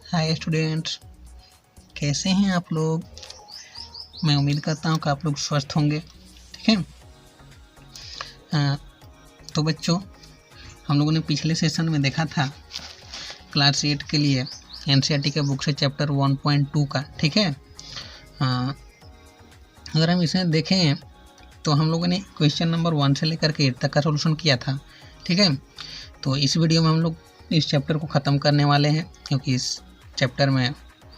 Hi students, कैसे हैं आप लोग। मैं उम्मीद करता हूं कि आप लोग स्वस्थ होंगे। ठीक है। तो बच्चों, हम लोगों ने पिछले सेशन में देखा था क्लास 8 के लिए एनसीईआरटी के बुक से चैप्टर 1.2 का। ठीक है। अगर हम इसे देखें तो हम लोगों ने क्वेश्चन नंबर 1 से लेकर के 8 तक का सोल्यूशन किया था। ठीक है। तो इस वीडियो में हम लोग इस चैप्टर को ख़त्म करने वाले हैं, क्योंकि इस चैप्टर में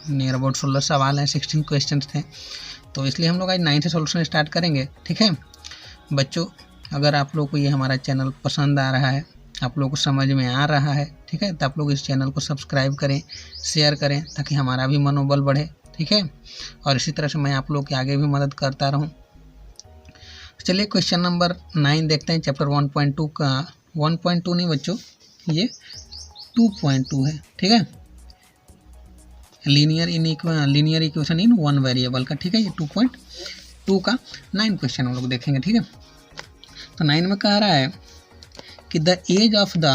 नियर अबाउट 16 सवाल हैं, 16 क्वेश्चंस थे। तो इसलिए हम लोग आज 9 से सोल्यूशन स्टार्ट करेंगे। ठीक है बच्चों, अगर आप लोग को ये हमारा चैनल पसंद आ रहा है, आप लोग को समझ में आ रहा है, ठीक है, तो आप लोग इस चैनल को सब्सक्राइब करें, शेयर करें, ताकि हमारा भी मनोबल बढ़े। ठीक है। और इसी तरह से मैं आप लोग के आगे भी मदद करता रहूँ। चलिए क्वेश्चन नंबर 9 देखते हैं चैप्टर 1.2 का। 1.2 नहीं बच्चों, ये 2.2 है। ठीक है। Linear equation in one variable का। ठीक है, ये 2.2 का 9 क्वेश्चन हम लोग देखेंगे। ठीक है। तो 9 में कह रहा है कि the age of the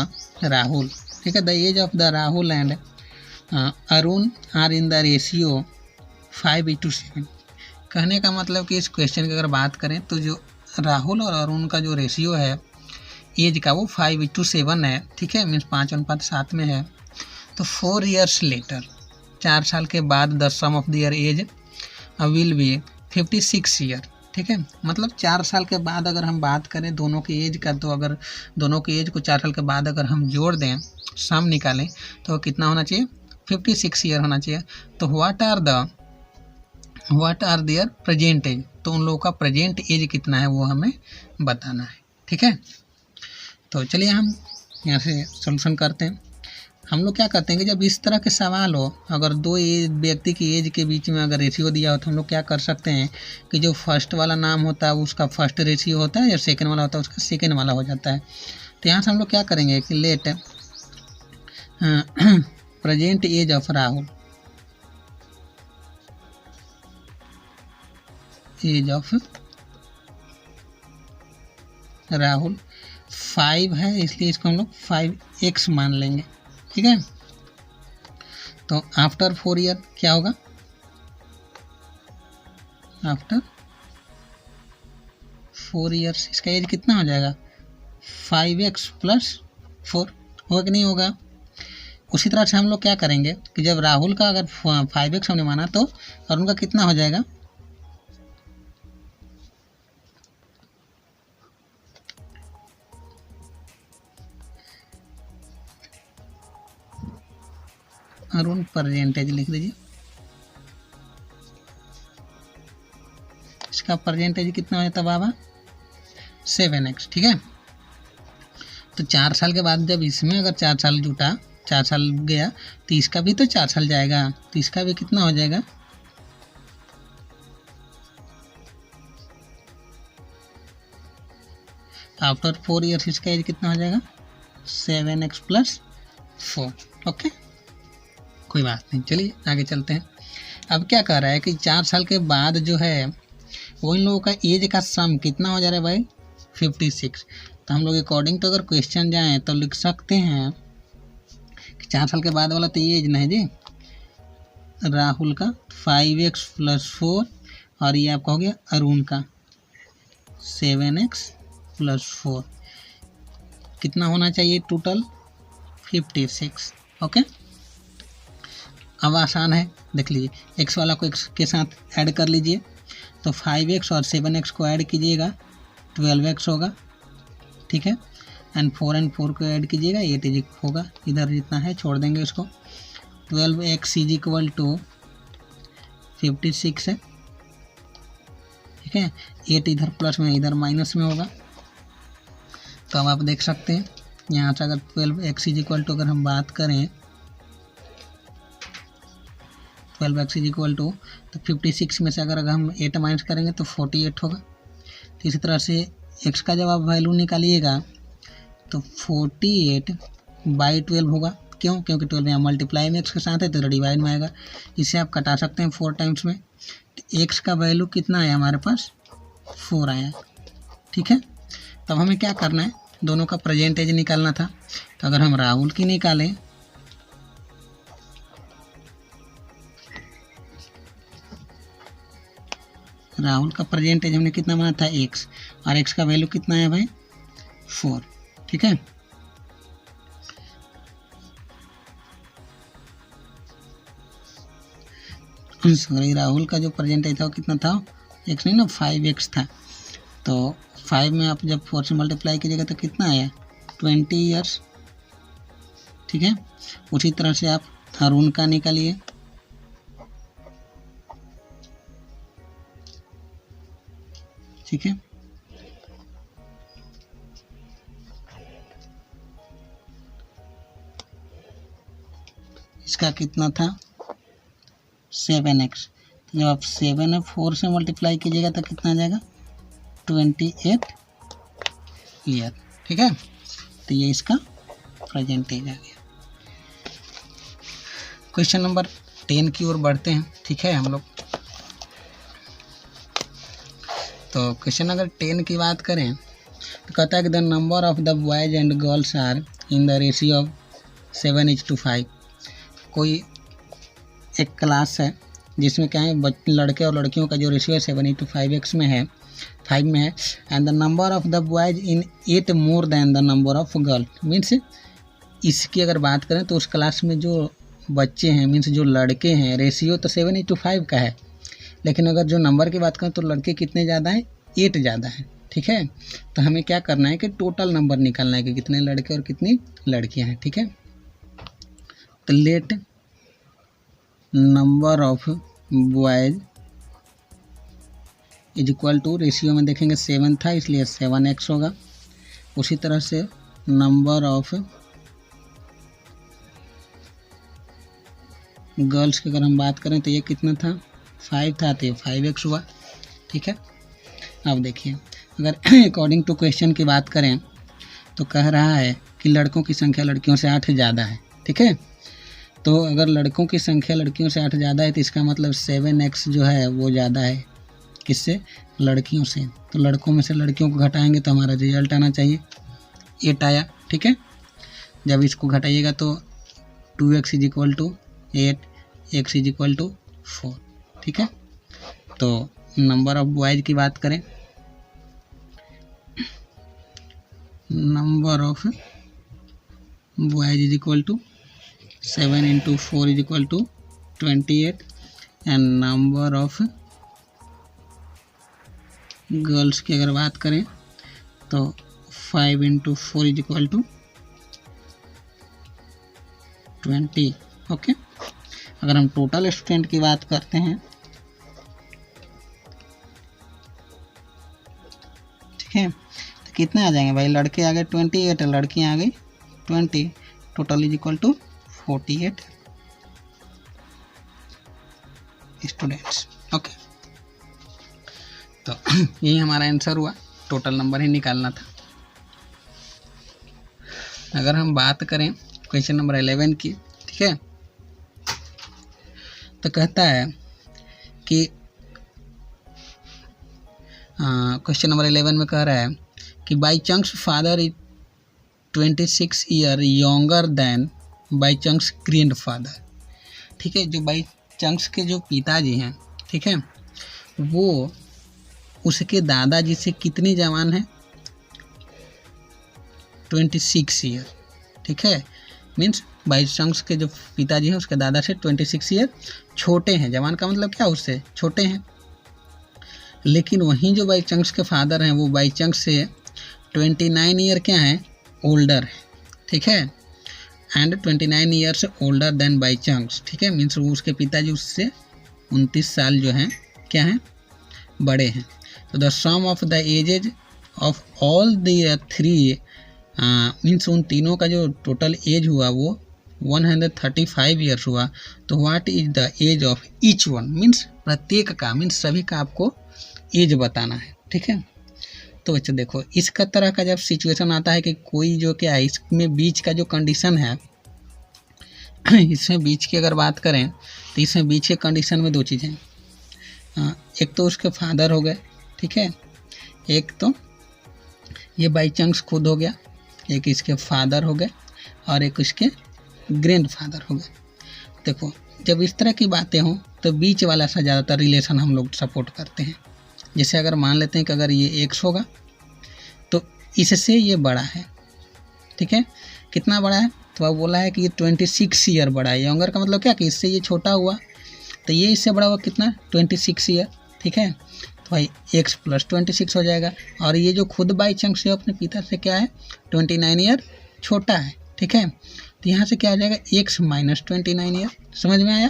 Rahul, ठीक है, the age of the Rahul and Arun are in the ratio 5:7। कहने का मतलब कि इस क्वेश्चन की अगर बात करें तो जो राहुल और अरुण का जो रेशियो है एज का, वो 5:7 है। ठीक है, मीन्स 5:7 में है। तो 4 years लेटर, 4 साल के बाद the sum of their age will be 56 year. ठीक है, मतलब 4 साल के बाद अगर हम बात करें दोनों की एज का, तो अगर दोनों की एज को 4 साल के बाद अगर हम जोड़ दें, सम निकालें, तो कितना होना चाहिए? 56 ईयर होना चाहिए। तो what are their present age, तो उन लोगों का प्रेजेंट एज कितना है वो हमें बताना है। ठीक है। तो चलिए हम यहाँ से सॉल्यूशन करते हैं। हम लोग क्या करते हैं कि जब इस तरह के सवाल हो, अगर दो व्यक्ति की एज के बीच में अगर रेशियो दिया हो, तो हम लोग क्या कर सकते हैं कि जो फर्स्ट वाला नाम होता है उसका फर्स्ट रेशियो होता है, और सेकंड वाला होता है उसका सेकंड वाला हो जाता है। तो यहाँ से हम लोग क्या करेंगे कि let present age of Rahul, age of Rahul 5 है, इसलिए इसको हम लोग 5x मान लेंगे। ठीक है। तो आफ्टर 4 ईयर क्या होगा? आफ्टर 4 ईयर्स इसका एज कितना हो जाएगा? 5x + 4 होगा कि नहीं होगा? उसी तरह से हम लोग क्या करेंगे कि जब राहुल का अगर 5x हमने माना, तो और उनका कितना हो जाएगा? अरुण परसेंटेज लिख दीजिए। इसका परसेंटेज कितना हो जाता बाबा? 7x। ठीक है। तो 4 साल के बाद जब इसमें अगर 4 साल जुटा, 4 साल गया, तो इसका भी तो 4 साल जाएगा, तो इसका भी कितना हो जाएगा? आफ्टर 4 ईयर्स इसका एज कितना हो जाएगा? 7x + 4। ओके, कोई बात नहीं। चलिए आगे चलते हैं। अब क्या कह रहा है कि 4 साल के बाद जो है वो इन लोगों का एज का सम कितना हो जा रहा है भाई? 56। तो हम लोग अकॉर्डिंग टू अगर क्वेश्चन जाएँ तो लिख सकते हैं कि 4 साल के बाद वाला तो एज नहीं जी, राहुल का 5x + 4, और ये आपका हो गया अरुण का 7x + 4। कितना होना चाहिए टोटल? 56। ओके, अब आसान है, देख लीजिए। x वाला को x के साथ ऐड कर लीजिए, तो 5x और 7x को ऐड कीजिएगा, 12x होगा। ठीक है। एंड 4 को ऐड कीजिएगा, 8 होगा। इधर जितना है छोड़ देंगे उसको। 12x = 56 है। ठीक है। 8 इधर प्लस में, इधर माइनस में होगा। तो अब आप देख सकते हैं यहाँ से अगर 12x = अगर हम बात करें, 12x = तो 56 में से अगर हम 8 माइनस करेंगे तो 48 होगा। तो इसी तरह से x का जब आप वैल्यू निकालिएगा तो 48/12 होगा। क्यों? क्योंकि 12 यहाँ मल्टीप्लाई में x के साथ है, तो डिवाइड में आएगा। इसे आप कटा सकते हैं 4 टाइम्स में। तो x का वैल्यू कितना आया हमारे पास? 4 आया। ठीक है। तब हमें क्या करना है? दोनों का प्रेजेंट एज निकालना था। तो अगर हम राहुल की निकालें राहुल का प्रेजेंट एज हमने कितना बना था x, और x का वैल्यू कितना है भाई 4, ठीक है। सॉरी, राहुल का जो प्रेजेंट एज था वो कितना था, x नहीं ना 5x था, तो 5 में आप जब 4 से मल्टीप्लाई कीजिएगा तो कितना आया 20 ईयर्स, ठीक है। उसी तरह से आप अरुण का निकालिए, ठीक है। इसका कितना था 7x, तो जब आप 7 और 4 से मल्टीप्लाई कीजिएगा तो कितना आ जाएगा 28 ईयर, ठीक है। तो ये इसका प्रेजेंट एज आ गया। क्वेश्चन नंबर 10 की ओर बढ़ते हैं, ठीक है हम लोग। तो क्वेश्चन अगर 10 की बात करें तो कहता है कि the number of the boys and girls are in the ratio of 7:5। कोई एक क्लास है जिसमें क्या है लड़के और लड़कियों का जो रेशियो है 7:5 में है, 5 में है, and the number of the boys in 8 more than the number of girl. Means इसकी अगर बात करें तो उस क्लास में जो बच्चे हैं, मीन्स जो लड़के हैं, रेशियो तो 7:5 का है, लेकिन अगर जो नंबर की बात करें तो लड़के कितने ज़्यादा हैं 8 ज़्यादा है, ठीक है। तो हमें क्या करना है कि टोटल नंबर निकालना है कि कितने लड़के और कितनी लड़कियां हैं, ठीक है। तो let number of boys is equal to, ratio में देखेंगे 7 था इसलिए 7x होगा। उसी तरह से नंबर ऑफ गर्ल्स की अगर हम बात करें तो ये कितना था 5 था, तो ये 5x हुआ, ठीक है। अब देखिए अगर अकॉर्डिंग टू क्वेश्चन की बात करें तो कह रहा है कि लड़कों की संख्या लड़कियों से 8 ज़्यादा है, ठीक है। तो अगर लड़कों की संख्या लड़कियों से 8 ज़्यादा है तो इसका मतलब 7x जो है वो ज़्यादा है किससे, लड़कियों से। तो लड़कों में से लड़कियों को घटाएंगे तो हमारा रिजल्ट आना चाहिए 8 आया, ठीक है। जब इसको घटाइएगा तो 2x is equal to 8, x is equal to 4, ठीक है। तो नंबर ऑफ बॉयज की बात करें, number of boys is equal to 7 × 4 is equal to 28, and number of girls की अगर बात करें तो 5 × 4 इज इक्वल टू 20, ओके। अगर हम टोटल स्टूडेंट की बात करते हैं, ठीक है, तो कितने आ जाएंगे भाई, लड़के आ गए 28 और लड़कियां आ गई 20, total is equal to 48 students, okay. तो यही हमारा आंसर हुआ, टोटल नंबर ही निकालना था। अगर हम बात करें क्वेश्चन नंबर 11 की, ठीक है, तो कहता है कि क्वेश्चन नंबर 11 में कह रहा है कि by chunks father is 26 year younger than by chunks grand father, ठीक है। जो बाई चंक्स के जो पिताजी हैं, ठीक है, वो उसके दादाजी से कितनी जवान है 26 ईयर, ठीक है। मीन्स बाई चंक्स के जो पिताजी हैं उसके दादा से 26 ईयर छोटे हैं, जवान का मतलब क्या उससे छोटे हैं। लेकिन वहीं जो बाई चंक्स के फादर हैं वो बाई चंक्स से 29 ईयर क्या है ओल्डर है, ठीक है, and 29 years older than by chunks, ठीक है। मीन्स वो उसके पिताजी उससे 29 साल जो हैं क्या हैं बड़े हैं। तो the sum of the ages of all the 3 means उन तीनों का जो टोटल एज हुआ वो 135 ईयर्स हुआ। तो what is the age of each one, means प्रत्येक का, मीन्स सभी का आपको एज बताना है, ठीक है। तो बच्चों देखो इसका तरह का जब सिचुएशन आता है कि कोई जो क्या है इसमें बीच का जो कंडीशन है, इसमें बीच की अगर बात करें तो इसमें बीच के कंडीशन में 2 चीज़ें, एक तो उसके फादर हो गए, ठीक है, एक तो ये बाई चंक्स खुद हो गया, एक इसके फादर हो गए और एक इसके ग्रैंड फादर हो गए। देखो जब इस तरह की बातें हों तो बीच वाला सा ज़्यादातर रिलेशन हम लोग सपोर्ट करते हैं, जैसे अगर मान लेते हैं कि अगर ये x होगा तो इससे ये बड़ा है, ठीक है। कितना बड़ा है? तो अब बोला है कि ये 26 ईयर बड़ा है। यंगर का मतलब क्या कि इससे ये छोटा हुआ तो ये इससे बड़ा हुआ कितना, 26 ईयर, ठीक है। तो भाई x प्लस 26 हो जाएगा। और ये जो खुद बाई चांस है अपने पिता से क्या है, 29 ईयर छोटा है, ठीक है। तो यहाँ से क्या आ जाएगा, x माइनस 29 ईयर। समझ में आया?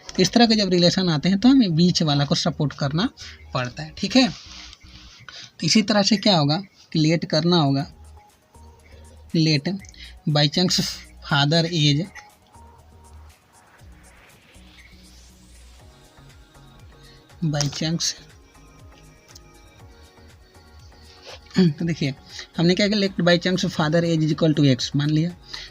तो इस तरह के जब रिलेशन आते हैं तो हमें बीच वाला को सपोर्ट करना पड़ता है, ठीक है। तो इसी तरह से क्या होगा कि लेट करना होगा, let by chance father age by chance. तो देखिए हमने क्या किया, let by chance father age is equal to x मान लिया।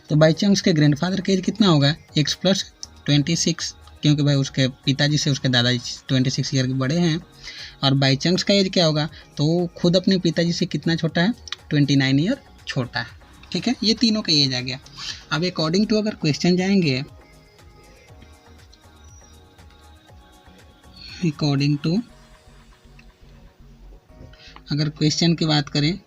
तो बाई चांस के ग्रैंडफादर का एज कितना होगा, एक्स प्लस 26, क्योंकि भाई उसके पिताजी से उसके दादाजी 26 ईयर के बड़े हैं। और बाई चांस का एज क्या होगा, तो खुद अपने पिताजी से कितना छोटा है, 29 ईयर छोटा है, ठीक है। ये तीनों का एज आ गया। अब अकॉर्डिंग टू अगर क्वेश्चन जाएंगे, अकॉर्डिंग टू अगर क्वेश्चन की बात करें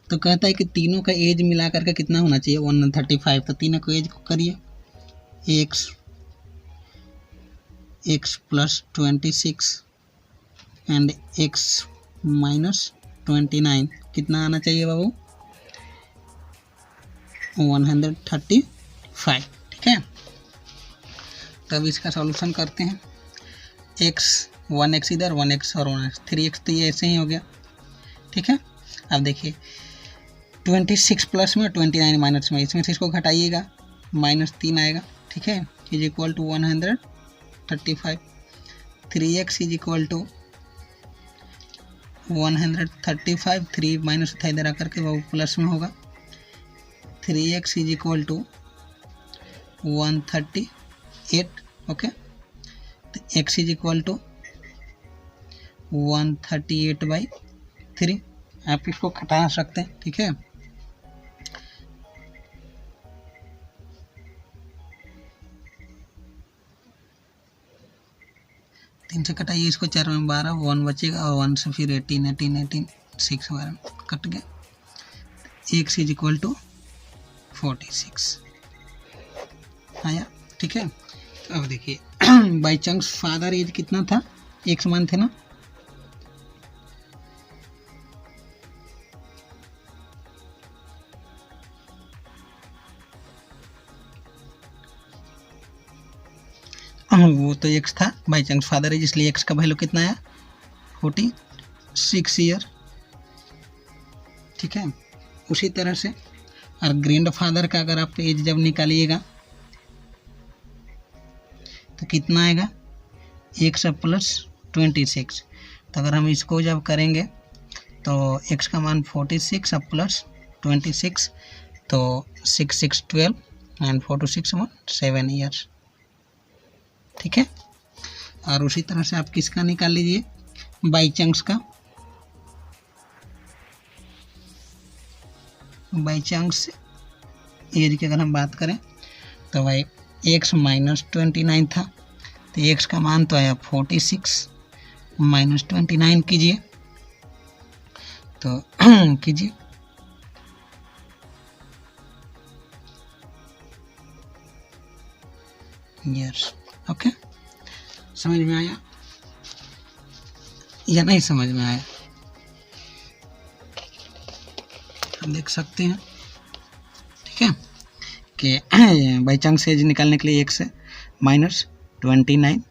तो कहता है कि तीनों का एज मिला करके कितना होना चाहिए, 135। तो तीनों को एज को करिए, x plus 26 and x minus 29 कितना आना चाहिए बाबू, 135, ठीक है। तब इसका सॉल्यूशन करते हैं, वन एक्स इधर, 1x और 1x, 3x तो ये ऐसे ही हो गया, ठीक है। अब देखिए 26 प्लस में 29 माइनस में, इसमें से इसको घटाइएगा, -3 आएगा, ठीक है। Is equal to 135, 3x is equal to 135, 3 minus था इधर आकर के वो प्लस में होगा, 3x is equal to 138, okay. तो x इज इक्वल टू 138/3, आप इसको घटा सकते हैं, ठीक है। तीन से कटाइए इसको, 4 में 12, 1 बचेगा और 1 से फिर 18, 6 12 कट गया। x इज इक्वल टू 46 आया, ठीक है। अब देखिए बाई चांस फादर एज कितना था, x मान थे ना, वो तो x था बाई चांस फादर एज, इसलिए x का वैल्यू कितना है, 46 ईयर, ठीक है। उसी तरह से और ग्रैंड फादर का अगर आप एज जब निकालिएगा तो कितना आएगा, x प्लस 26। तो अगर हम इसको जब करेंगे तो x का मान 46 अब प्लस 26, तो 6 6 12 एंड 4 to 6 7 ईयर्स, ठीक है। और उसी तरह से आप किसका निकाल लीजिए, बाई चांस का, बाई चांस एज की अगर हम बात करें तो भाई x माइनस 29 था, तो x का मान तो आया 46 माइनस 29 कीजिए, तो कीजिए यस, ओके। समझ में आया या नहीं समझ में आया, हम देख सकते हैं, ठीक है, कि बाई चांस एज निकालने के लिए x से माइनस 29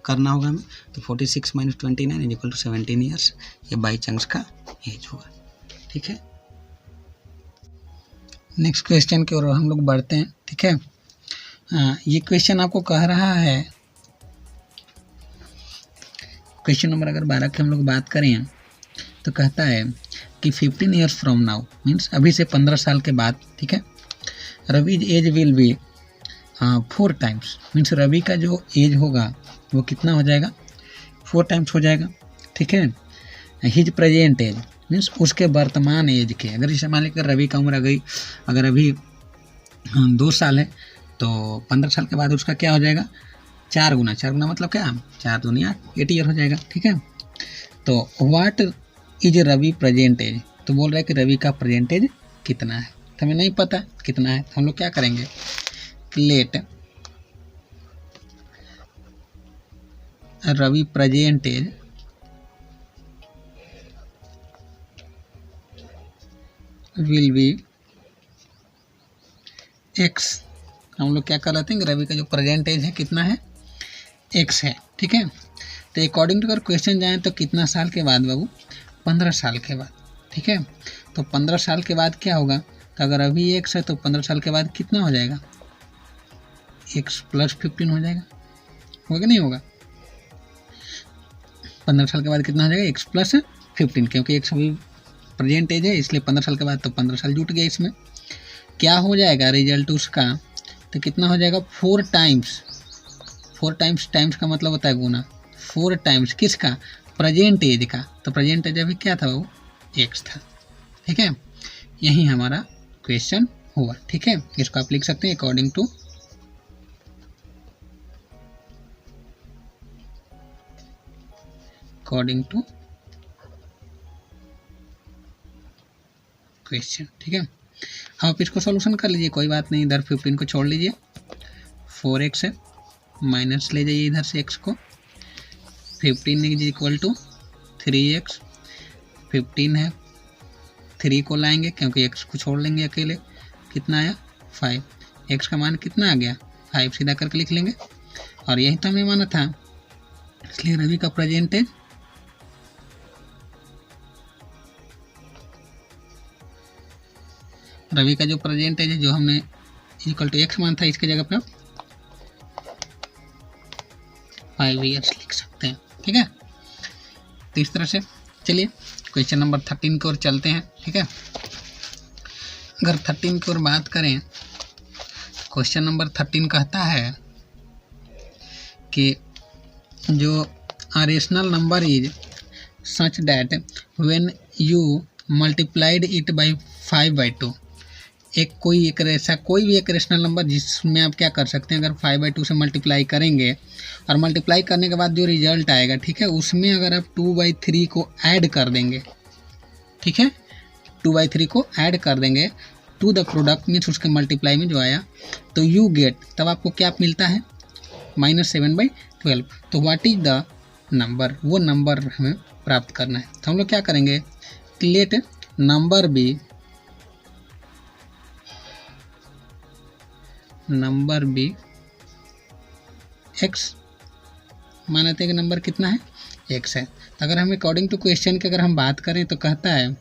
करना होगा हमें, तो 46 minus 29 is equal to 17 years, ये बाई चांस का एज होगा, ठीक है। नेक्स्ट क्वेश्चन की ओर हम लोग बढ़ते हैं, ठीक है। ये क्वेश्चन आपको कह रहा है, क्वेश्चन नंबर अगर 12 की हम लोग बात करें तो कहता है कि 15 ईयर्स फ्रॉम नाउ, मीन्स अभी से 15 साल के बाद, ठीक है, Ravi age will be 4 times, means Ravi का जो एज होगा वो कितना हो जाएगा, 4 टाइम्स हो जाएगा, ठीक है। हिज प्रेजेंट एज मीन्स उसके वर्तमान एज के, अगर जैसे मान लीजिए रवि का उम्र अगर अभी 2 साल है तो 15 साल के बाद उसका क्या हो जाएगा, 4 गुना मतलब क्या, 4 दूनी 8, 8 ईयर हो जाएगा। ठीक है, तो what is Ravi present age, तो बोल रहा है कि रवि का प्रेजेंट एज कितना है, तो हमें नहीं पता कितना है, तो हम लोग क्या करेंगे, let Ravi present age will be x. हम लोग क्या कर लेते हैं, रवि का जो प्रेजेंट एज है कितना है, एक्स है। ठीक है, तो अकॉर्डिंग टू अगर क्वेश्चन जाए तो कितना साल के बाद बाबू, 15 साल के बाद। ठीक है, तो 15 साल के बाद क्या होगा, तो अगर अभी एक्स है तो 15 साल के बाद कितना हो जाएगा, एक्स प्लस 15 हो जाएगा, होगा कि नहीं होगा, 15 साल के बाद कितना हो जाएगा, एक्स प्लस 15, क्योंकि एक्स अभी प्रेजेंट एज है इसलिए 15 साल के बाद तो 15 साल जुट गया। इसमें क्या हो जाएगा रिजल्ट उसका, तो कितना हो जाएगा, 4 टाइम्स, 4 टाइम्स, टाइम्स का मतलब होता है गुना, 4 टाइम्स किसका, प्रेजेंट एज का, तो प्रेजेंट एज अभी क्या था वो, एक्स था। ठीक है, यही हमारा क्वेश्चन हुआ। ठीक है, इसको आप लिख सकते हैं अकॉर्डिंग टू क्वेश्चन। ठीक है, अब आप इसको सॉल्यूशन कर लीजिए, कोई बात नहीं, इधर 15 को छोड़ लीजिए, 4x है, माइनस ले जाइए इधर से x को, 15 इज इक्वल टू 3x, 15 है, 3 को लाएंगे क्योंकि x को छोड़ लेंगे अकेले, कितना आया 5, x का मान कितना आ गया 5, सीधा करके लिख लेंगे, और यही तो हमें माना था, इसलिए रवि का प्रेजेंट एज रवि का जो प्रेजेंट है जो हमने इक्वल टू एक्स मान था, इसके जगह पे आप 5 ईयर्स लिख सकते हैं। ठीक है, तो इस तरह से चलिए क्वेश्चन नंबर 13 की ओर चलते हैं। ठीक है, अगर 13 की ओर बात करें, क्वेश्चन नंबर 13 कहता है कि जो rational number is such that when you multiplied it by 5/2, एक ऐसा कोई भी एक रेशनल नंबर जिसमें आप क्या कर सकते हैं, अगर 5/2 से मल्टीप्लाई करेंगे और मल्टीप्लाई करने के बाद जो रिजल्ट आएगा, ठीक है, उसमें अगर आप 2/3 को ऐड कर देंगे, ठीक है, 2/3 को ऐड कर देंगे टू द प्रोडक्ट मीन्स उसके मल्टीप्लाई में जो आया, तो यू गेट, तब आपको क्या मिलता है, -7/12। तो व्हाट इज द नंबर, वो नंबर हमें प्राप्त करना है। तो हम लोग क्या करेंगे, लेट नंबर बी एक्स, मानते हैं कि नंबर कितना है, एक्स है। तो अगर हम अकॉर्डिंग टू क्वेश्चन की अगर हम बात करें तो कहता है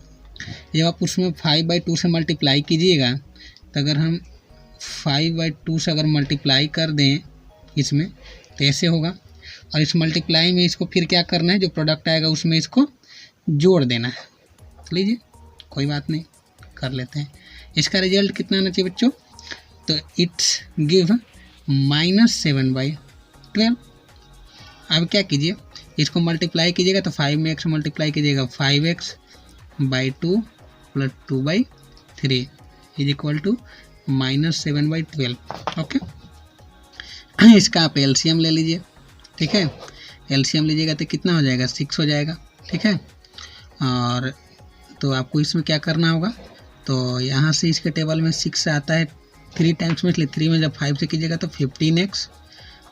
जब आप उसमें 5/2 से मल्टीप्लाई कीजिएगा, तो अगर हम 5/2 से अगर मल्टीप्लाई कर दें इसमें, तो ऐसे होगा, और इस मल्टीप्लाई में इसको फिर क्या करना है, जो प्रोडक्ट आएगा उसमें इसको जोड़ देना है। लीजिए कोई बात नहीं, कर लेते हैं। इसका रिजल्ट कितना आना चाहिए बच्चों, तो इट्स गिव -7/12। अब क्या कीजिए, इसको मल्टीप्लाई कीजिएगा, तो 5 में x मल्टीप्लाई कीजिएगा, 5x/2 + 2/3 is equal to -7/12। Okay, इसका आप एलसीएम ले लीजिए। ठीक है, एलसीएम लीजिएगा तो कितना हो जाएगा, 6 हो जाएगा। ठीक है, और तो आपको इसमें क्या करना होगा, तो यहाँ से इसके टेबल में 6 आता है 3 टाइम्स में, इसलिए 3 में जब 5 से कीजिएगा तो 15x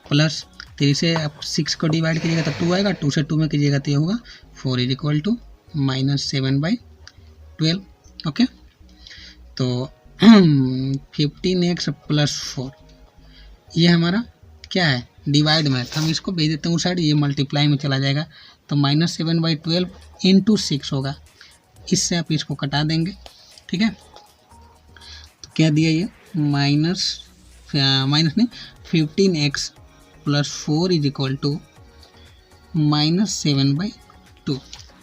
प्लस 3 से आप 6 को डिवाइड कीजिएगा तो 2 आएगा, 2 से 2 में कीजिएगा तो ये होगा 4 इज इक्वल टू -7/12। ओके, तो 15x + 4 ये हमारा क्या है, डिवाइड में, तो हम इसको भेज देते हैं उस साइड, ये मल्टीप्लाई में चला जाएगा, तो -7/12 × 6 होगा, इससे आप इसको कटा देंगे। ठीक है, तो क्या दिया ये, माइनस नहीं 15x + 4 इज इक्वल टू -7/2।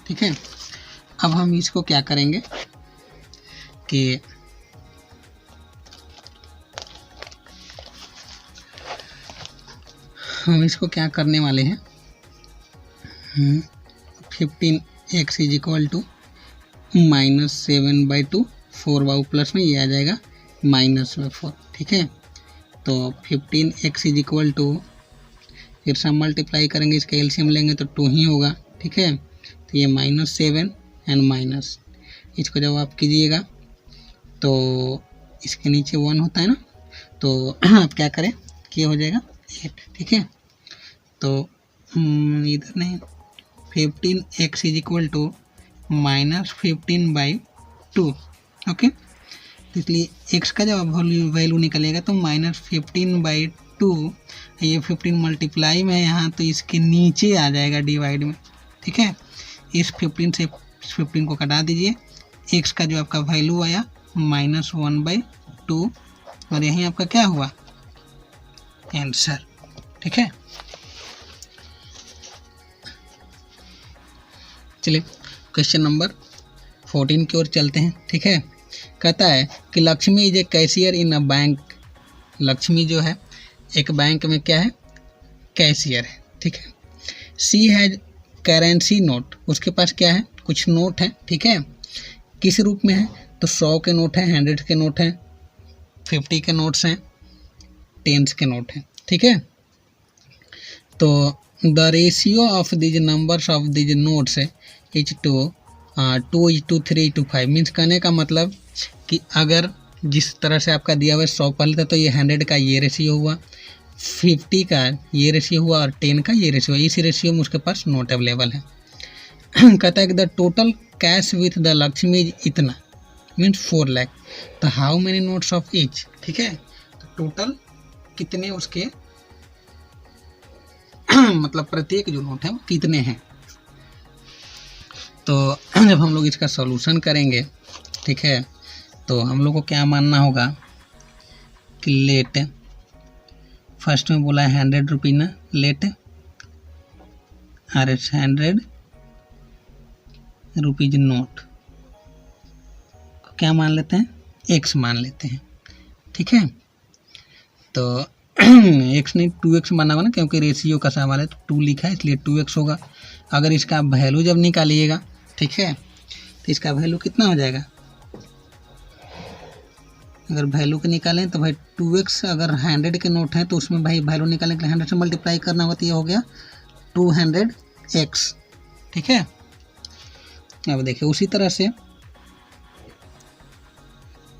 ठीक है, अब हम इसको क्या करेंगे कि हम इसको क्या करने वाले हैं, 15x इज इक्वल टू -7/2, 4 बाऊ प्लस में ये आ जाएगा -4। ठीक है, तो 15x इज इक्वल टू फिर से हम मल्टीप्लाई करेंगे, इसका एलसीएम लेंगे तो 2 ही होगा, ठीक है। तो ये -7 एंड माइनस, इसको जब आप कीजिएगा तो इसके नीचे 1 होता है ना, तो आप क्या करें कि हो जाएगा 8, ठीक है। तो इधर नहीं, 15x is equal to -15/2, okay. तो इसलिए x का जब वैल्यू निकलेगा तो -15/2, ये 15 मल्टीप्लाई में है यहाँ, तो इसके नीचे आ जाएगा डिवाइड में, ठीक है। इस 15 से 15 को कटा दीजिए, x का जो आपका वैल्यू आया -1/2, और यहीं आपका क्या हुआ आंसर, ठीक है। चलिए क्वेश्चन नंबर 14 की ओर चलते हैं, ठीक है। कहता है कि Lakshmi is a cashier in a bank, Lakshmi जो है एक बैंक में क्या है, कैशियर है, ठीक है। सी हैज करेंसी नोट, उसके पास क्या है, कुछ नोट है, ठीक है। किस रूप में है, तो 100 के नोट हैं, 100 के नोट हैं, 50 के नोट्स हैं, 10 के नोट हैं, ठीक है। तो the ratio of these numbers of these notes is to 2:3:5, means कहने का मतलब कि अगर जिस तरह से आपका दिया हुआ है 100 पहले था, तो ये 100 का ये रेशियो हुआ, 50 का ये रेशियो हुआ और 10 का ये रेशियो, इसी रेशियो में उसके पास नोट अवेलेबल है। कहता है कि the total cash with the Lakshmi is इतना, मीन्स 4 लाख, तो how many notes of each, ठीक है। तो टोटल कितने उसके मतलब प्रत्येक जो नोट है वो कितने हैं। तो जब हम लोग इसका सॉल्यूशन करेंगे, ठीक है, तो हम लोग को क्या मानना होगा कि लेट, फर्स्ट में बोला है 100 रुपीज ना, let R S 100 rupees note को क्या मान लेते हैं, एक्स मान लेते हैं, ठीक है। तो एक्स नहीं 2x माना होगा ना, क्योंकि रेशियो का सवाल है तो 2 लिखा है इसलिए 2x होगा। अगर इसका वैल्यू जब निकालिएगा, ठीक है, तो इसका वैल्यू कितना हो जाएगा, अगर वैल्यू के निकालें तो भाई 2x, अगर 100 के नोट हैं तो उसमें भाई वैल्यू निकालने के लिए 100 से मल्टीप्लाई करना होगा, तो ये हो गया 200x, ठीक है। अब देखिए उसी तरह से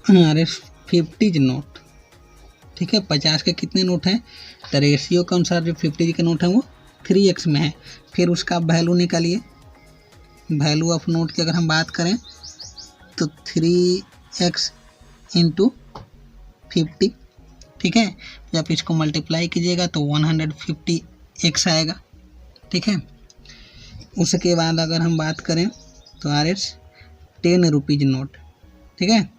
अरे 50 नोट, ठीक है, 50 के कितने नोट हैं, तो रेशियो के अनुसार जो 50 के नोट हैं वो 3x में है, फिर उसका वैल्यू निकालिए, वैल्यू ऑफ नोट की अगर हम बात करें तो 3x इंटू 50, ठीक है। जब इसको मल्टीप्लाई कीजिएगा तो 150x आएगा, ठीक है। उसके बाद अगर हम बात करें तो आर एस 10 रुपीज नोट, ठीक है,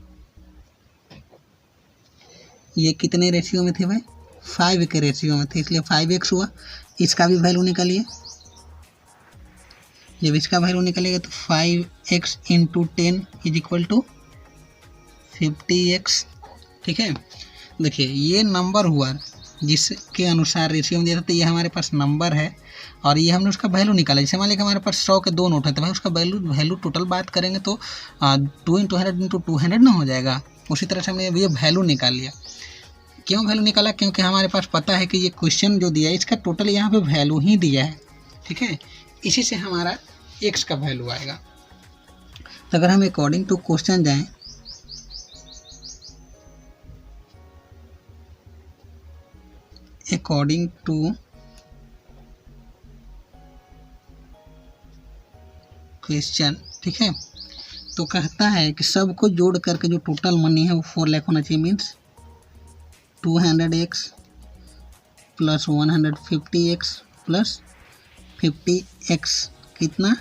ये कितने रेशियो में थे भाई, 5 के रेशियो में थे, इसलिए 5x हुआ। इसका भी वैल्यू निकालिए, जब इसका वैल्यू निकलेगा तो 5x into 10 is equal to 50x, ठीक है। देखिए ये नंबर हुआ जिसके अनुसार रेशियो में दिया था, तो ये हमारे पास नंबर है और ये हमने उसका वैल्यू निकाला। जैसे मान लीजिए हमारे पास 100 के 2 नोट है, तो भाई उसका वैल्यू टोटल बात करेंगे तो 2 इंटू 100 इंटू 200 ना हो जाएगा। उसी तरह से हमने ये वैल्यू निकाल लिया। क्यों वैल्यू निकाला, क्योंकि हमारे पास पता है कि ये क्वेश्चन जो दिया है इसका टोटल यहाँ पे वैल्यू ही दिया है, ठीक है। इसी से हमारा x का वैल्यू आएगा। तो अगर हम अकॉर्डिंग टू क्वेश्चन जाएं, अकॉर्डिंग टू क्वेश्चन, ठीक है, तो कहता है कि सबको जोड़ करके जो टोटल मनी है वो 4 लाख होना चाहिए, means 200x plus 150x plus 50x कितना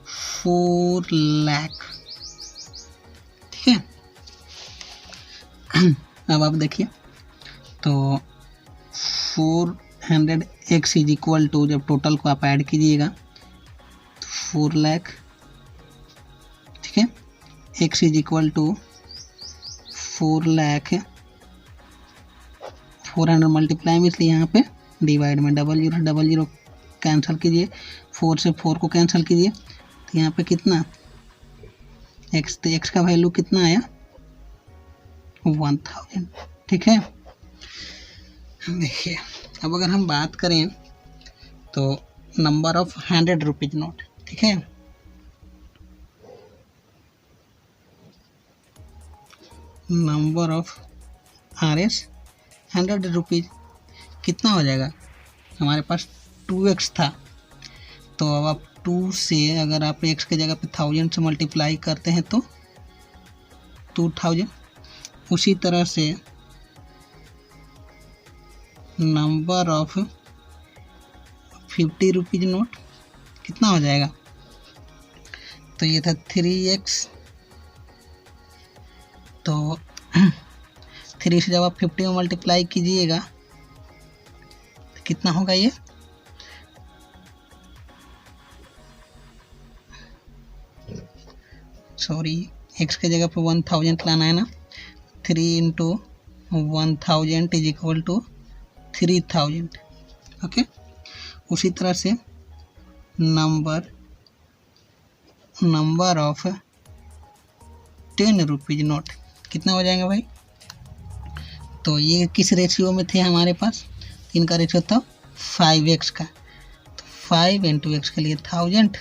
4 लाख, ठीक है। अब आप देखिए तो 400x इज इक्वल टू, जब टोटल को आप ऐड कीजिएगा तो 4 लाख, ठीक है। x is equal to 4 lakh, 400 multiply में, इसलिए यहाँ पे डिवाइड में 00 कैंसिल कीजिए, 4 से 4 को कैंसिल कीजिए, तो यहाँ पे कितना x, तो x का वैल्यू कितना आया 1000, ठीक है। देखिए अब अगर हम बात करें तो नंबर ऑफ 100 रुपीज नोट, ठीक है। नंबर ऑफ RS 100 रुपीज कितना हो जाएगा, हमारे पास 2x था, तो अब आप 2 से अगर आप x की जगह पे 1000 से मल्टीप्लाई करते हैं तो 2000। उसी तरह से नंबर ऑफ 50 रुपीज नोट कितना हो जाएगा, तो ये था 3x, तो 3 से जब आप 50 में मल्टीप्लाई कीजिएगा तो कितना होगा ये, सॉरी x के जगह पे 1000 लाना है ना, 3 × 1000 इज इक्वल टू 3000, ओके। उसी तरह से नंबर ऑफ 10 रुपीज नोट कितना हो जाएगा भाई, तो ये किस रेशियो में थे हमारे पास, इनका रेशियो था 5x का, तो 5 × x के लिए 1000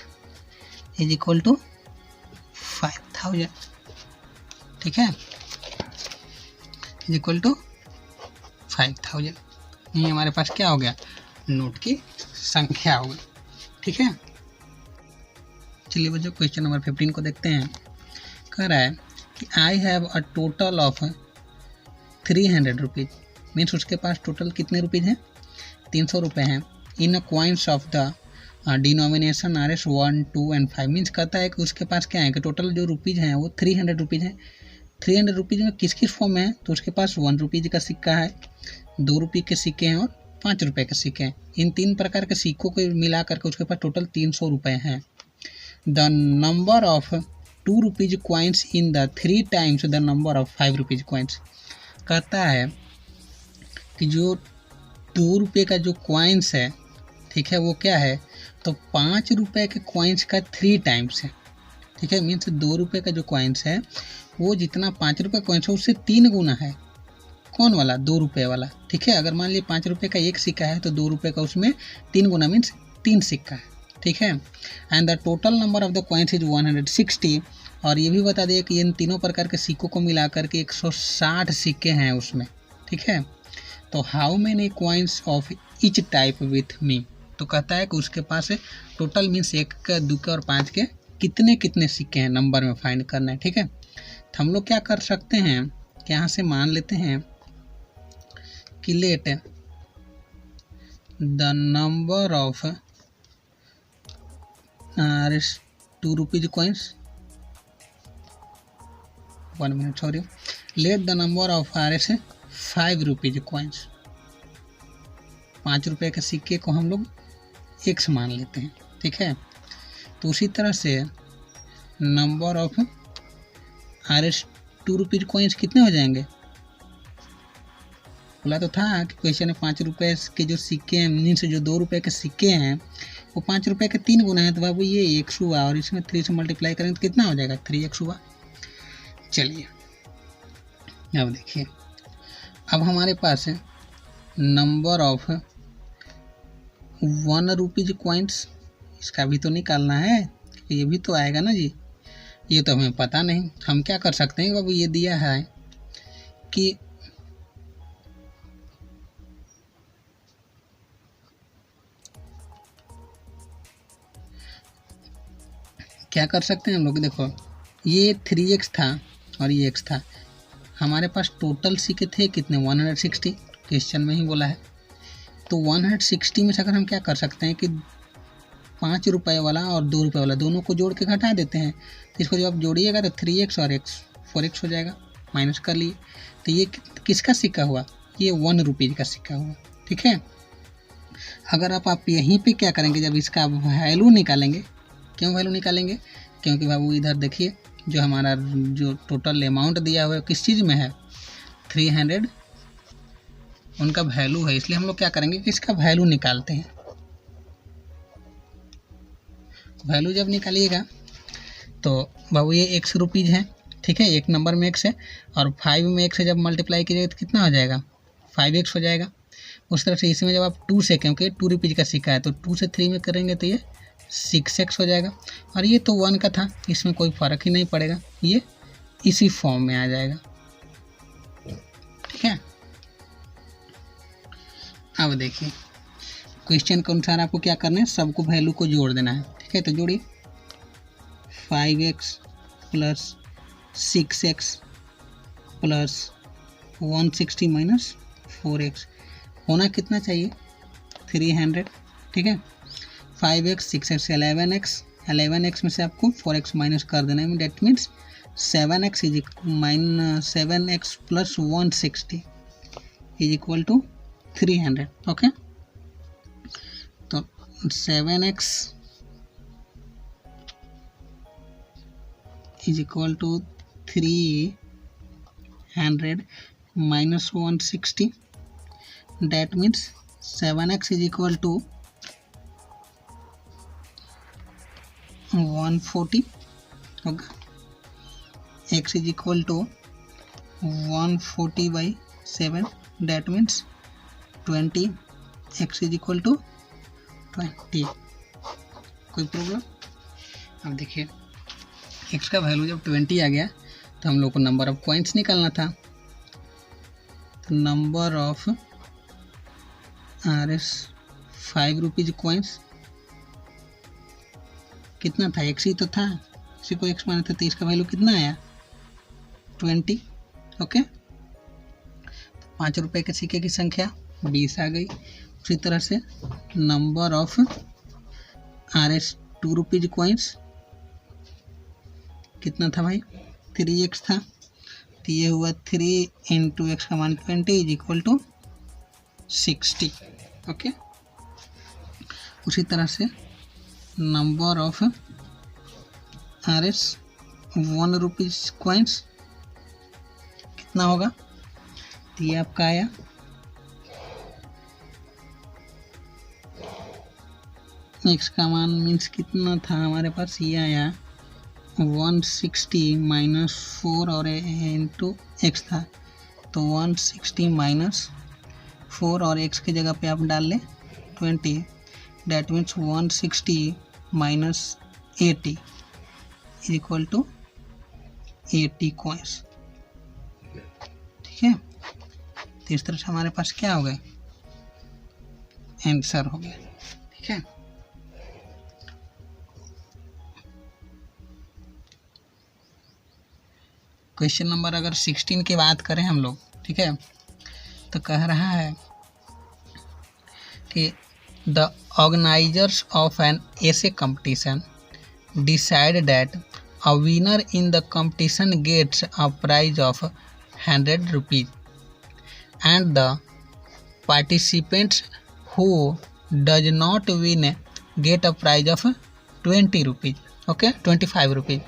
इज इक्वल टू 5000, ठीक है, इज इक्वल टू 5000। ये हमारे पास क्या हो गया, नोट की संख्या हो गई, ठीक है। चलिए बच्चों क्वेश्चन नंबर 15 को देखते हैं। कह रहा है कि I have a total of 300 rupees, means उसके पास टोटल कितने रुपीज़ हैं, 300 रुपये हैं। In coins of the denomination RS 1, 2 and 5, means कहता है कि उसके पास क्या है कि टोटल जो रुपीज़ हैं वो 300 रुपीज़ हैं। 300 रुपीज़ में किस किस फॉर्म में है, तो उसके पास 1 रुपीज़ का सिक्का है, 2 रुपये के सिक्के हैं और 5 रुपये के सिक्के हैं। इन 3 प्रकार के सिक्कों को मिला करके उसके पास टोटल 300 रुपये हैं। The number of 2 rupees coins in the 3 times the number of 5 rupees coins, कहता है कि जो 2 रुपये का जो कॉइन्स है, ठीक है, वो क्या है, तो 5 रुपये के कॉइन्स का 3 टाइम्स है, ठीक है। मीन्स 2 रुपये का जो कॉइन्स है वो जितना 5 रुपये कॉइन्स है उससे 3 गुना है। कौन वाला, 2 रुपये वाला, ठीक है। अगर मान लीजिए 5 रुपये का एक सिक्का है तो 2 रुपये का उसमें 3 गुना मीन्स 3 सिक्का है, ठीक है। And the total number of the coins is 160, और ये भी बता दिए कि इन तीनों प्रकार के सिक्कों को मिला करके 160 सिक्के हैं उसमें, ठीक है। तो how many coins of each type with me, तो कहता है कि उसके पास टोटल मीन्स 1 के 2 के और 5 के कितने कितने सिक्के हैं नंबर में फाइंड करना है, ठीक है। तो हम लोग क्या कर सकते हैं कि यहाँ से मान लेते हैं कि let the number of 2 rupees coins, 1 minute sorry, let the number of RS 5 rupees coins, 5 रुपये के सिक्के को हम लोग x मान लेते हैं, ठीक है। तो उसी तरह से number of RS 2 rupees coins कितने हो जाएंगे, बोला तो था कि क्वेश्चन में 5 रुपये के जो सिक्के हैं, मीन्स जो 2 रुपये के सिक्के हैं वो 5 रुपये के 3 गुना है, तो बाबू ये x हुआ और इसमें 3 से मल्टीप्लाई करेंगे तो कितना हो जाएगा, 3x हुआ। चलिए अब देखिए, अब हमारे पास है नंबर ऑफ 1 रुपीज कॉइन्स, इसका भी तो निकालना है, ये भी तो आएगा ना जी, ये तो हमें पता नहीं। हम क्या कर सकते हैं बाबू, ये दिया है कि क्या कर सकते हैं हम लोग, देखो ये 3x था और ये x था, हमारे पास टोटल सिक्के थे कितने, 160, क्वेश्चन में ही बोला है। तो 160 में से अगर हम क्या कर सकते हैं कि 5 रुपये वाला और 2 रुपये वाला दोनों को जोड़ के घटा देते हैं, तो इसको जब आप जोड़िएगा तो 3x और x 4x हो जाएगा, माइनस कर लिए। तो ये किसका सिक्का हुआ, ये 1 रुपीज़ का सिक्का हुआ, ठीक है। अगर आप यहीं पे क्या करेंगे, जब इसका वैल्यू निकालेंगे, क्यों वैल्यू निकालेंगे, क्योंकि बाबू इधर देखिए जो हमारा जो टोटल अमाउंट दिया हुआ है किस चीज़ में है, 300 उनका वैल्यू है, इसलिए हम लोग क्या करेंगे कि इसका वैल्यू निकालते हैं। वैल्यू जब निकालिएगा तो बाबू ये x रुपीज़ है, ठीक है, एक नंबर में x है और 5 में x से जब मल्टीप्लाई कीजिएगा तो कितना हो जाएगा, 5x हो जाएगा। उस तरह से इसमें जब आप 2 से, क्योंकि 2 रुपीज़ का सिक्का है तो 2 से 3 में करेंगे तो ये 6x हो जाएगा। और ये तो 1 का था, इसमें कोई फ़र्क ही नहीं पड़ेगा, ये इसी फॉर्म में आ जाएगा। ठीक है, अब देखिए क्वेश्चन के अनुसार आपको क्या करना है, सबको वैल्यू को जोड़ देना है। ठीक है, तो जोड़िए 5x plus 6x plus 160 minus 4x होना कितना चाहिए, 300। ठीक है, 5x 6x 11x में से आपको 4x माइनस कर देना है, that means 7x plus 160 is equal to 300। Okay, तो 7x is equal to 300 minus 160, that means 7x is equal to 140 होगा, x is equal to 140 by 7, that means 20, x is equal to 20। कोई problem? अब देखिए x का value जब 20 आ गया तो हम लोग को नंबर ऑफ कॉइन्स निकालना था। तो number of RS 5 rupees coins कितना था, x ही तो था, इसी को x माने थे, तो इसका वैल्यू कितना आया 20। ओके, 5 रुपये के सिक्के की संख्या 20 आ गई। उसी तरह से number of RS 2 rupees coins कितना था भाई, 3x था, तो ये हुआ 3 इंटू एक्स का मान 20 इज इक्वल टू 60। ओके, उसी तरह से number of RS 1 rupees coins कितना होगा, तो ये आपका आया एक्स का मान मीन्स कितना था हमारे पास, ये आया 160 माइनस 4 और इंटू एक्स था, तो 160 माइनस 4 और एक्स की जगह पे आप डाल लें 20, that means 160 minus 80 is equal to 80 coins. ठीक है, तो इस तरह से हमारे पास क्या हो गया, आंसर हो गया। ठीक है, क्वेश्चन नंबर अगर 16 की बात करें हम लोग, ठीक है, तो कह रहा है कि the organisers of an essay competition decide that a winner in the competition gets a prize of 100 rupees and the participants who does not win get a prize of 20 rupees, okay 25 rupees.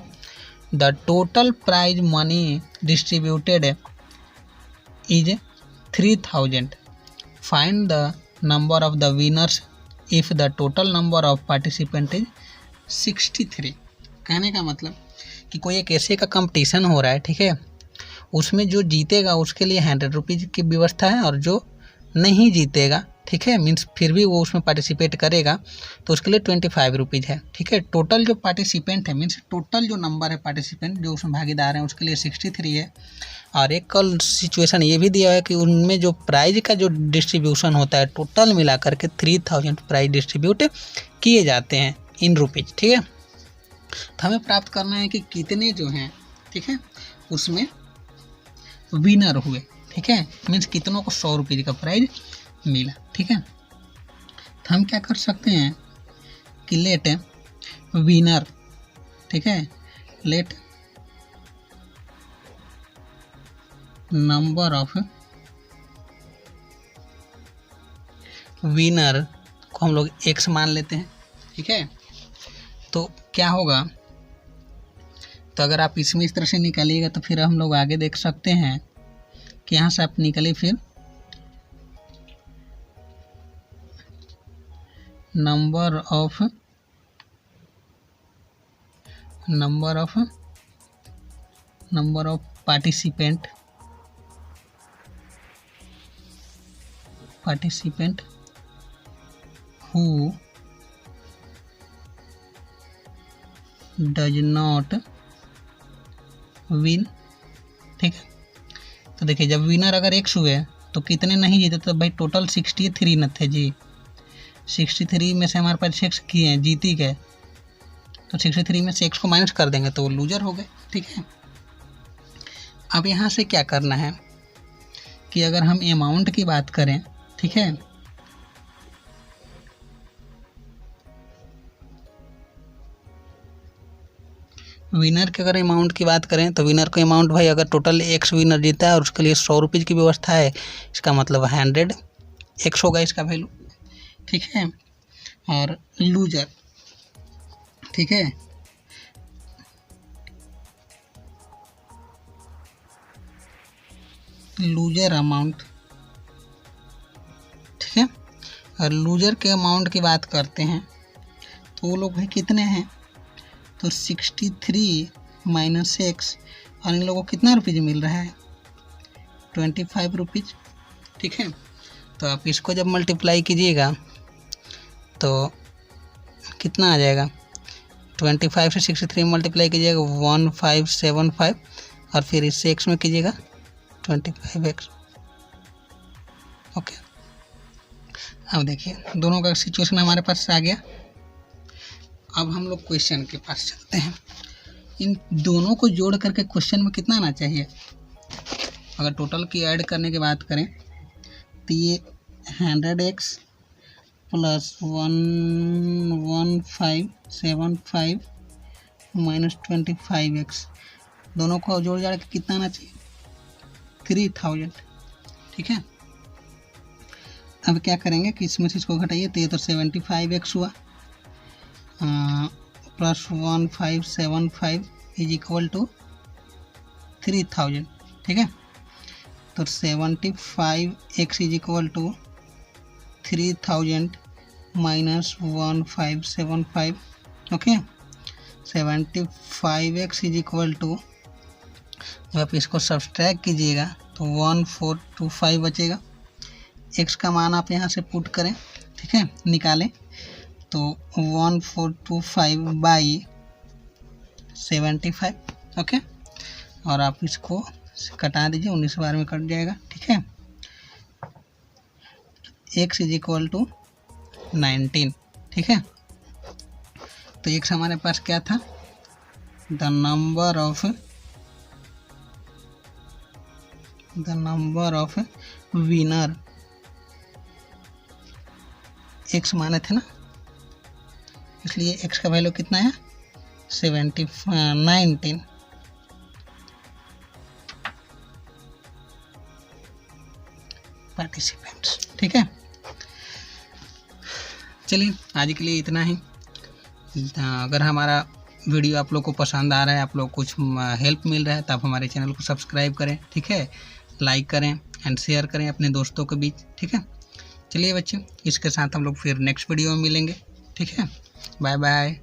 The total prize money distributed is 3000. Find the number of the winners if the total number of participants is 63। कहने का मतलब कि कोई एक ऐसे का competition हो रहा है, ठीक है, उसमें जो जीतेगा उसके लिए 100 रुपीज़ की व्यवस्था है, और जो नहीं जीतेगा, ठीक है, मीन्स फिर भी वो उसमें पार्टिसिपेट करेगा तो उसके लिए 25 रुपीज़ है। ठीक है, टोटल जो पार्टिसिपेंट है मीन्स टोटल जो नंबर है पार्टिसिपेंट जो उसमें भागीदार हैं उसके लिए 63 है। और एक कल सिचुएशन ये भी दिया है कि उनमें जो प्राइज का जो डिस्ट्रीब्यूशन होता है टोटल मिला करके 3000 प्राइज डिस्ट्रीब्यूट किए जाते हैं इन रुपीज़। ठीक है, तो हमें प्राप्त करना है कि कितने जो हैं, ठीक है, उसमें विनर हुए। ठीक है, मीन्स कितनों को 100 रुपीज़ का प्राइज मिला। ठीक है, तो हम क्या कर सकते हैं कि लेट विनर, ठीक है, लेट नंबर ऑफ विनर को हम लोग x मान लेते हैं। ठीक है, तो क्या होगा, तो अगर आप इसमें इस तरह से निकालिएगा तो फिर हम लोग आगे देख सकते हैं कि यहाँ से आप निकले फिर number of participant who does not win. ठीक है, तो देखिए जब विनर अगर एक्स हुए तो कितने नहीं जीते, तो भाई टोटल 63 न थे जी। 63 में से हमारे पास एक्स किए हैं, जीती गए, तो 63 में से एक्स को माइनस कर देंगे तो वो लूजर हो गए। ठीक है, अब यहाँ से क्या करना है कि अगर हम अमाउंट की बात करें, ठीक है, विनर के अगर अमाउंट की बात करें तो विनर को अमाउंट भाई अगर टोटल एक्स विनर जीता है और उसके लिए 100 रुपीज़ की व्यवस्था है, इसका मतलब 100 एक्स होगा इसका वैल्यू। ठीक है, और लूजर, ठीक है, लूजर अमाउंट, ठीक है, और लूजर के अमाउंट की बात करते हैं तो वो लोग भाई कितने हैं, तो 63 माइनस एक्स, और इन लोगों को कितना रुपीज़ मिल रहा है, 25 रुपीज़। ठीक है, तो आप इसको जब मल्टीप्लाई कीजिएगा तो कितना आ जाएगा, 25 से 63 मल्टीप्लाई कीजिएगा 1575, और फिर इससे एक्स में कीजिएगा 25x। ओके, अब देखिए दोनों का सिचुएशन हमारे पास आ गया। अब हम लोग क्वेश्चन के पास चलते हैं। इन दोनों को जोड़ करके क्वेश्चन में कितना आना चाहिए, अगर टोटल की ऐड करने की बात करें तो ये 100x प्लस 1575 माइनस 25x, दोनों को जोड़ जाड़ के कितना आना चाहिए, 3000। ठीक है, अब क्या करेंगे कि इसमें से इसको घटाइए, तो ये तो 75x हुआ, प्लस 1575 इज इक्वल टू 3000। ठीक है, तो 75x is equal to 3000 minus 1575। Okay, 75x is equal to, जब आप इसको सब्सट्रैक्ट कीजिएगा तो 1425 बचेगा। x का मान आप यहाँ से पुट करें, ठीक है, निकालें, तो 1425 बाई 75। ओके, और आप इसको कटा दीजिए, 19 बार में कट जाएगा। ठीक है, x इज इक्वल टू 19। ठीक है, तो x हमारे पास क्या था, the number of winner, x माने थे ना, इसलिए x का वैल्यू कितना है, 19 पार्टिसिपेंट्स। ठीक है, चलिए आज के लिए इतना ही। अगर हमारा वीडियो आप लोग को पसंद आ रहा है, आप लोग कुछ हेल्प मिल रहा है, तो आप हमारे चैनल को सब्सक्राइब करें, ठीक है, लाइक करें एंड शेयर करें अपने दोस्तों के बीच। ठीक है, चलिए बच्चे, इसके साथ हम लोग फिर नेक्स्ट वीडियो में मिलेंगे। ठीक है, बाय बाय।